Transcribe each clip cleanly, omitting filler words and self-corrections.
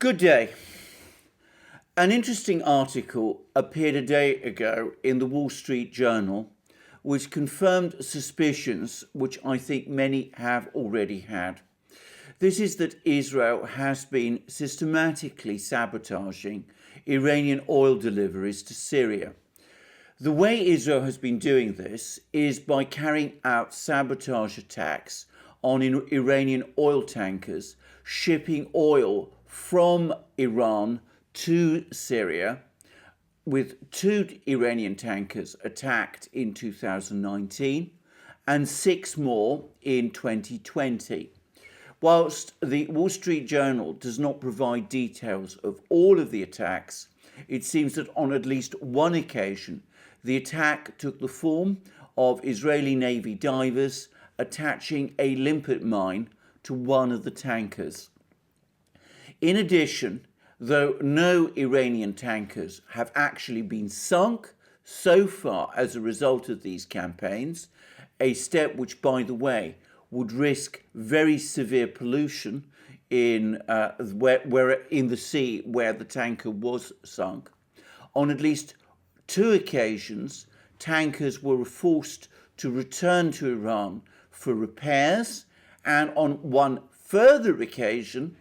Good day. An interesting article appeared a day ago in the Wall Street Journal, which confirmed suspicions which I think many have already had. This is that Israel has been systematically sabotaging Iranian oil deliveries to Syria. The way Israel has been doing this is by carrying out sabotage attacks on Iranian oil tankers shipping oil from Iran to Syria, with two Iranian tankers attacked in 2019 and six more in 2020. Whilst the Wall Street Journal does not provide details of all of the attacks, it seems that on at least one occasion, the attack took the form of Israeli Navy divers attaching a limpet mine to one of the tankers. In addition, though no Iranian tankers have actually been sunk so far as a result of these campaigns, a step which, by the way, would risk very severe pollution in the sea where the tanker was sunk. On at least two occasions, tankers were forced to return to Iran for repairs, and on one further occasion,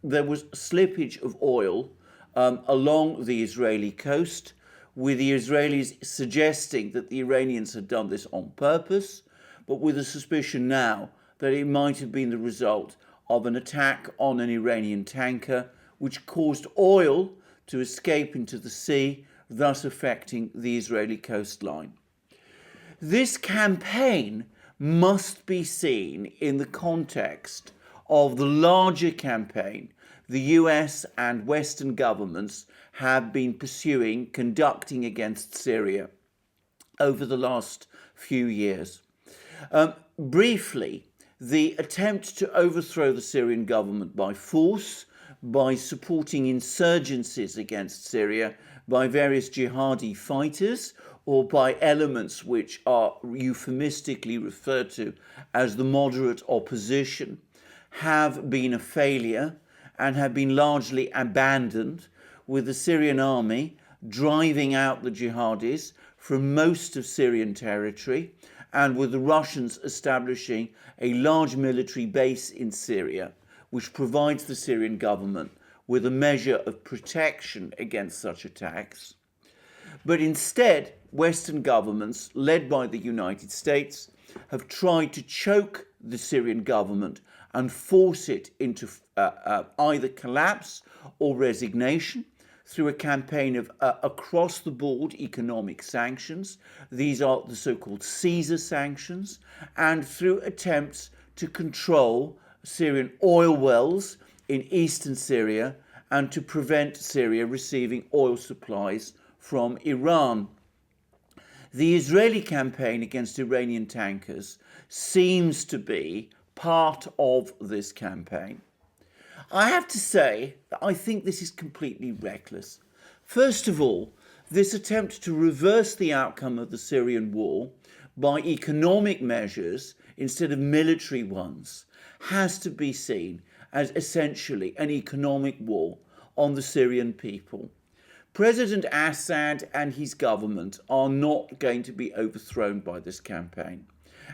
there was slippage of oil along the Israeli coast, with the Israelis suggesting that the Iranians had done this on purpose, but with a suspicion now that it might have been the result of an attack on an Iranian tanker, which caused oil to escape into the sea, thus affecting the Israeli coastline. This campaign must be seen in the context of the larger campaign the US and Western governments have been conducting against Syria over the last few years. Briefly, the attempt to overthrow the Syrian government by force, by supporting insurgencies against Syria by various jihadi fighters, or by elements which are euphemistically referred to as the moderate opposition, have been a failure and have been largely abandoned, with the Syrian army driving out the jihadis from most of Syrian territory, and with the Russians establishing a large military base in Syria, which provides the Syrian government with a measure of protection against such attacks. But instead, Western governments, led by the United States, have tried to choke the Syrian government and force it into either collapse or resignation through a campaign of across-the-board economic sanctions. These are the so-called Caesar sanctions, and through attempts to control Syrian oil wells in eastern Syria and to prevent Syria receiving oil supplies from Iran. The Israeli campaign against Iranian tankers seems to be part of this campaign. I have to say that I think this is completely reckless. First of all, this attempt to reverse the outcome of the Syrian war by economic measures instead of military ones has to be seen as essentially an economic war on the Syrian people. President Assad and his government are not going to be overthrown by this campaign.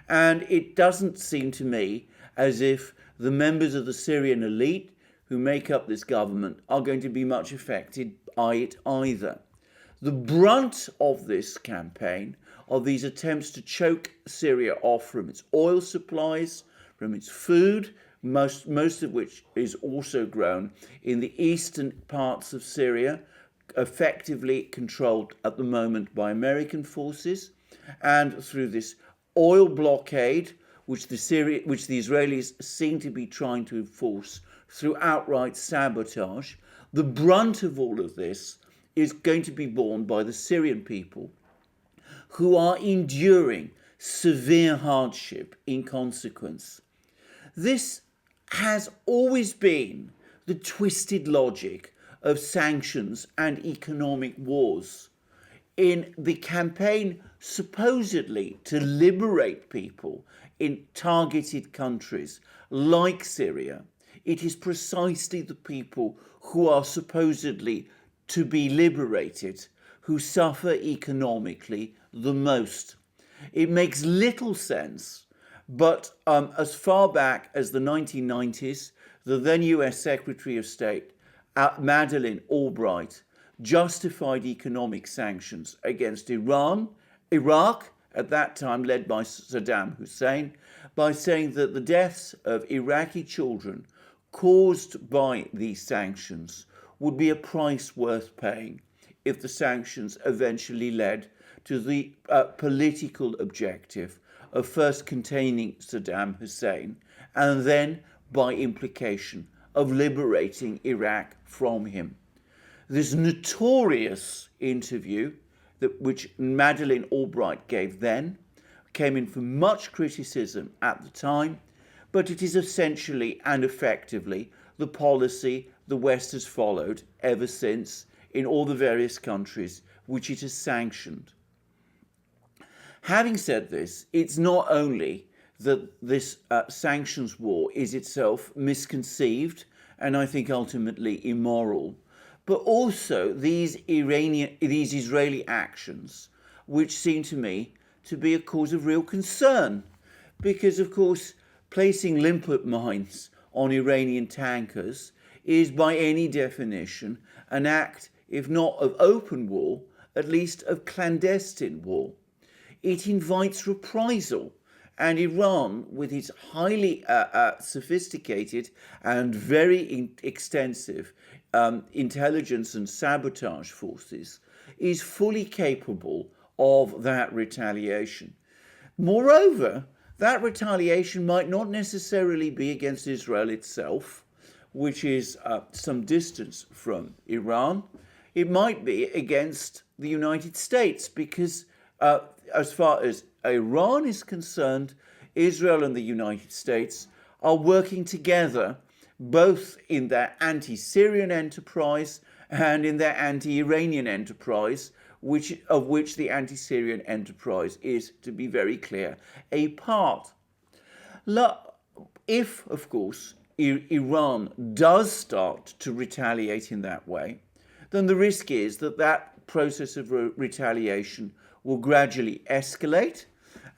And it doesn't seem to me as if the members of the Syrian elite who make up this government are going to be much affected by it either. The brunt of this campaign, of these attempts to choke Syria off from its oil supplies, from its food, most of which is also grown in the eastern parts of Syria, effectively controlled at the moment by American forces, and through this oil blockade, which the Israelis seem to be trying to enforce through outright sabotage. The brunt of all of this is going to be borne by the Syrian people, who are enduring severe hardship in consequence. This has always been the twisted logic of sanctions and economic wars. In the campaign supposedly to liberate people in targeted countries like Syria, it is precisely the people who are supposedly to be liberated who suffer economically the most. It makes little sense, but as far back as the 1990s, the then US Secretary of State, Madeleine Albright, justified economic sanctions against Iran, Iraq, at that time led by Saddam Hussein, by saying that the deaths of Iraqi children caused by these sanctions would be a price worth paying if the sanctions eventually led to the political objective of first containing Saddam Hussein and then, by implication, of liberating Iraq from him. This notorious interview which Madeleine Albright gave then came in for much criticism at the time, but it is essentially and effectively the policy the West has followed ever since in all the various countries which it has sanctioned. Having said this, it's not only that this sanctions war is itself misconceived and I think ultimately immoral, but also these Israeli actions, which seem to me to be a cause of real concern, because of course placing limpet mines on Iranian tankers is by any definition an act, if not of open war, at least of clandestine war. It invites reprisal, and Iran, with its highly sophisticated and very extensive intelligence and sabotage forces, is fully capable of that retaliation. Moreover, that retaliation might not necessarily be against Israel itself, which is some distance from Iran. It might be against the United States because as far as Iran is concerned, Israel and the United States are working together both in their anti-Syrian enterprise and in their anti-Iranian enterprise, of which the anti-Syrian enterprise is, to be very clear, a part. If, of course, Iran does start to retaliate in that way, then the risk is that that process of retaliation will gradually escalate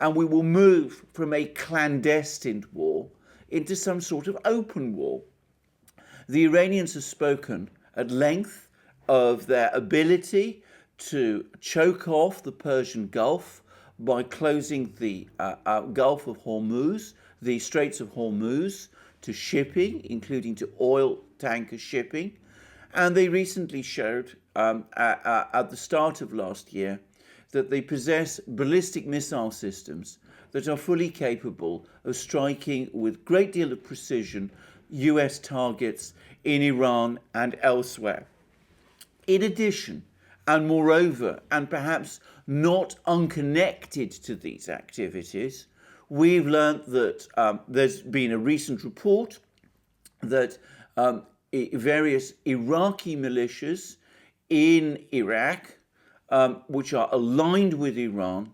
and we will move from a clandestine war into some sort of open war. The Iranians have spoken at length of their ability to choke off the Persian Gulf by closing the Gulf of Hormuz, the Straits of Hormuz, to shipping, including to oil tanker shipping. And they recently showed at the start of last year that they possess ballistic missile systems that are fully capable of striking with great deal of precision US targets in Iran and elsewhere. In addition, and moreover, and perhaps not unconnected to these activities, we've learned that there's been a recent report that various Iraqi militias in Iraq, which are aligned with Iran,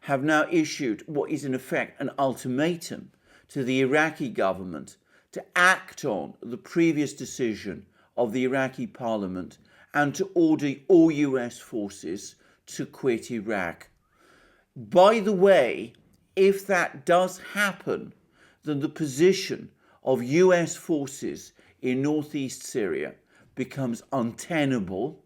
have now issued what is in effect an ultimatum to the Iraqi government to act on the previous decision of the Iraqi parliament and to order all US forces to quit Iraq. By the way, if that does happen, then the position of US forces in northeast Syria becomes untenable,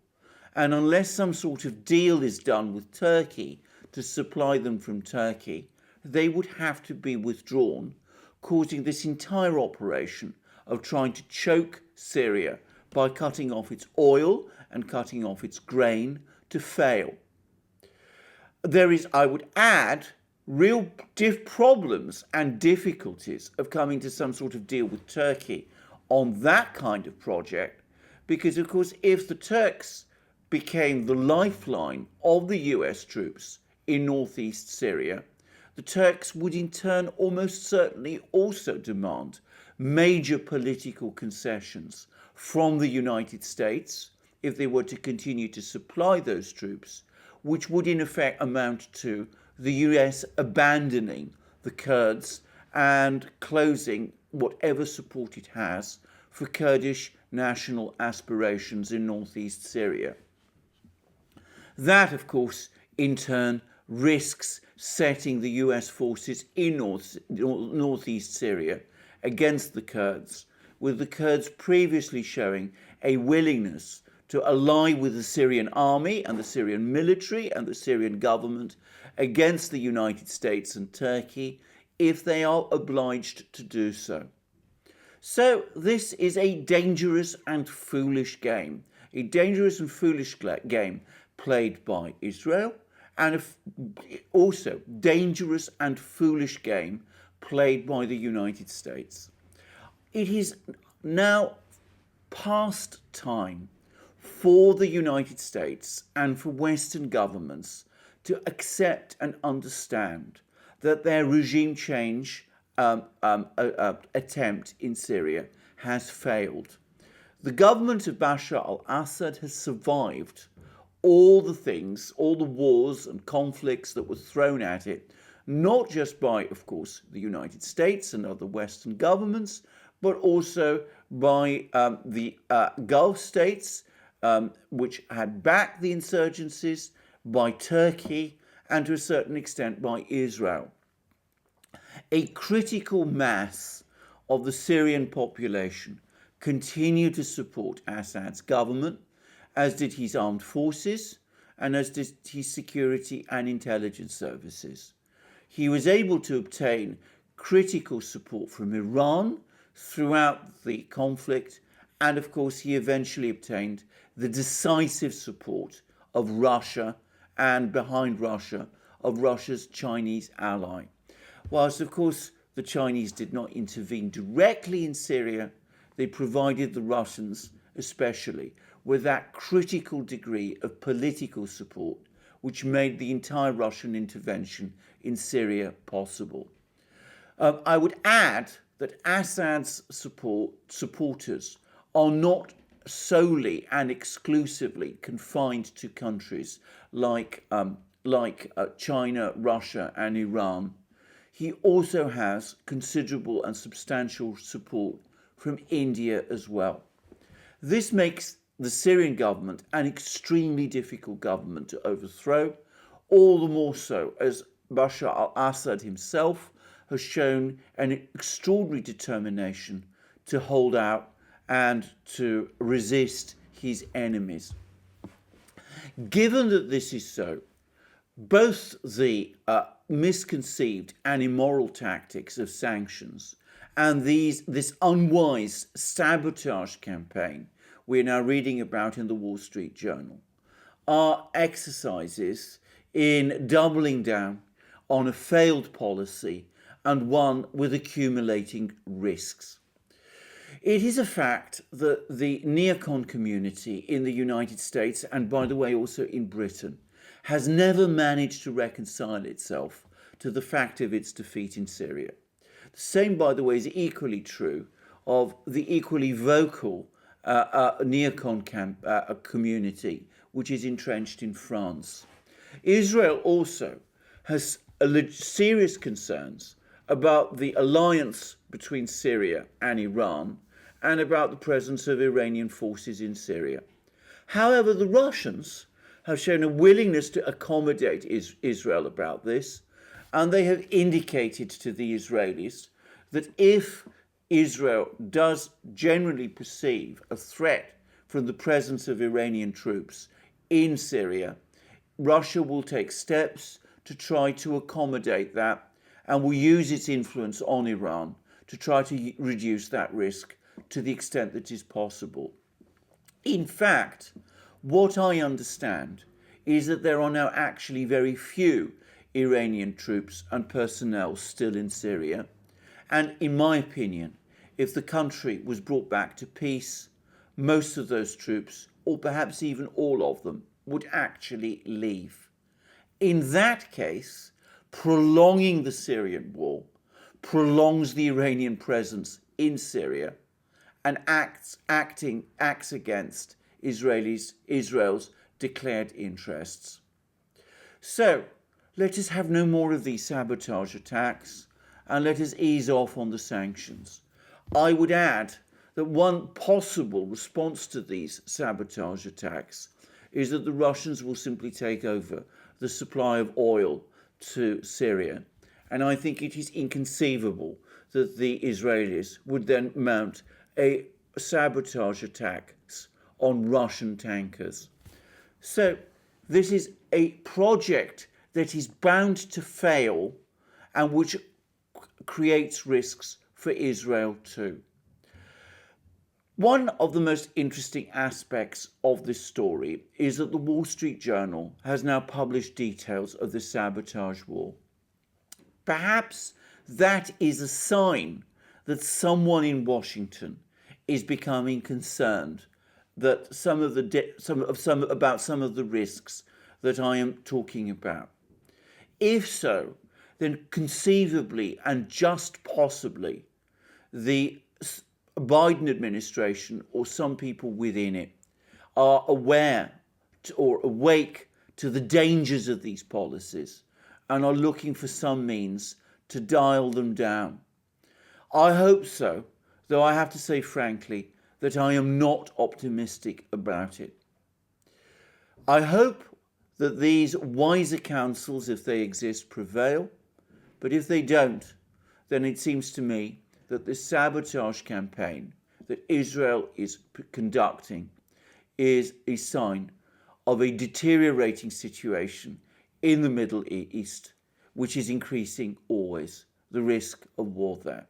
and unless some sort of deal is done with Turkey to supply them from Turkey, they would have to be withdrawn, causing this entire operation of trying to choke Syria by cutting off its oil and cutting off its grain to fail. There is, I would add, real problems and difficulties of coming to some sort of deal with Turkey on that kind of project, because of course if the Turks became the lifeline of the US troops in northeast Syria, the Turks would in turn almost certainly also demand major political concessions from the United States if they were to continue to supply those troops, which would in effect amount to the US abandoning the Kurds and closing whatever support it has for Kurdish national aspirations in northeast Syria. That, of course, in turn risks setting the US forces in northeast Syria against the Kurds, with the Kurds previously showing a willingness to ally with the Syrian army and the Syrian military and the Syrian government against the United States and Turkey if they are obliged to do so. So this is a dangerous and foolish game, a dangerous and foolish game played by Israel, and also dangerous and foolish game played by the United States. It is now past time for the United States and for Western governments to accept and understand that their regime change attempt in Syria has failed. The government of Bashar al-Assad has survived all the things, all the wars and conflicts that were thrown at it, not just by, of course, the United States and other Western governments, but also by the Gulf states, which had backed the insurgencies, by Turkey, and to a certain extent by Israel. A critical mass of the Syrian population continued to support Assad's government, as did his armed forces and as did his security and intelligence services. He was able to obtain critical support from Iran throughout the conflict, and of course he eventually obtained the decisive support of Russia and, behind Russia, of Russia's Chinese ally. Whilst of course the Chinese did not intervene directly in Syria, they provided the Russians especially with that critical degree of political support which made the entire Russian intervention in Syria possible. I would add that Assad's supporters are not solely and exclusively confined to countries like China, Russia, and Iran. He also has considerable and substantial support from India as well. This makes the Syrian government an extremely difficult government to overthrow, all the more so as Bashar al-Assad himself has shown an extraordinary determination to hold out and to resist his enemies. Given that this is so, both the misconceived and immoral tactics of sanctions and this unwise sabotage campaign we're now reading about in the Wall Street Journal are exercises in doubling down on a failed policy and one with accumulating risks. It is a fact that the neocon community in the United States, and by the way also in Britain, has never managed to reconcile itself to the fact of its defeat in Syria. The same, by the way, is equally true of the equally vocal neocon community, which is entrenched in France. Israel also has serious concerns about the alliance between Syria and Iran and about the presence of Iranian forces in Syria. However, the Russians have shown a willingness to accommodate Israel about this, and they have indicated to the Israelis that if Israel does generally perceive a threat from the presence of Iranian troops in Syria, Russia will take steps to try to accommodate that and will use its influence on Iran to try to reduce that risk to the extent that is possible. In fact, what I understand is that there are now actually very few Iranian troops and personnel still in Syria. And in my opinion, if the country was brought back to peace, most of those troops, or perhaps even all of them, would actually leave. In that case, prolonging the Syrian war prolongs the Iranian presence in Syria and acts against Israel's declared interests. So let us have no more of these sabotage attacks and let us ease off on the sanctions. I would add that one possible response to these sabotage attacks is that the Russians will simply take over the supply of oil to Syria. And I think it is inconceivable that the Israelis would then mount a sabotage attacks on Russian tankers. So this is a project that is bound to fail and which creates risks for Israel too. One of the most interesting aspects of this story is that the Wall Street Journal has now published details of the sabotage war. Perhaps that is a sign that someone in Washington is becoming concerned that some of the risks that I am talking about. If so, then conceivably and just possibly the Biden administration or some people within it are aware or awake to the dangers of these policies and are looking for some means to dial them down. I hope so, though I have to say frankly that I am not optimistic about it. I hope that these wiser counsels, if they exist, prevail, but if they don't, then it seems to me that this sabotage campaign that Israel is conducting is a sign of a deteriorating situation in the Middle East, which is increasing always the risk of war there.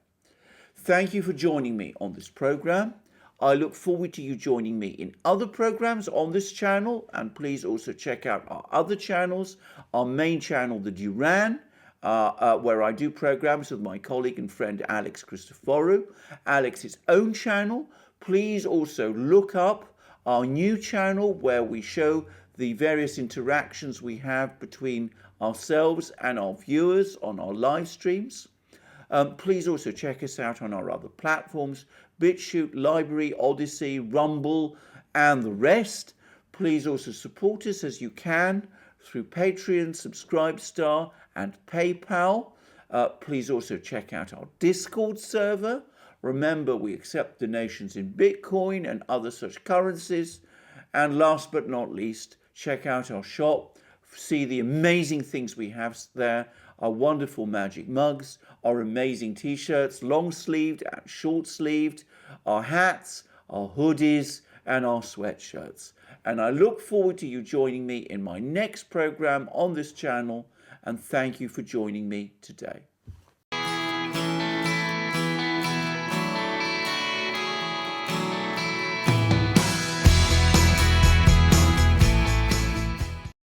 Thank you for joining me on this program. I look forward to you joining me in other programs on this channel, and please also check out our other channels, our main channel, the Duran, where I do programs with my colleague and friend Alex Christoforou, Alex's own channel. Please also look up our new channel where we show the various interactions we have between ourselves and our viewers on our live streams. Please also check us out on our other platforms, BitChute, Library, Odyssey, Rumble, and the rest. Please also support us as you can through Patreon, Subscribestar, and PayPal. Please also check out our Discord server. Remember, we accept donations in Bitcoin and other such currencies. And last but not least, check out our shop. See the amazing things we have there, our wonderful magic mugs, our amazing t-shirts, long-sleeved and short-sleeved, our hats, our hoodies, and our sweatshirts. And I look forward to you joining me in my next program on this channel, and thank you for joining me today.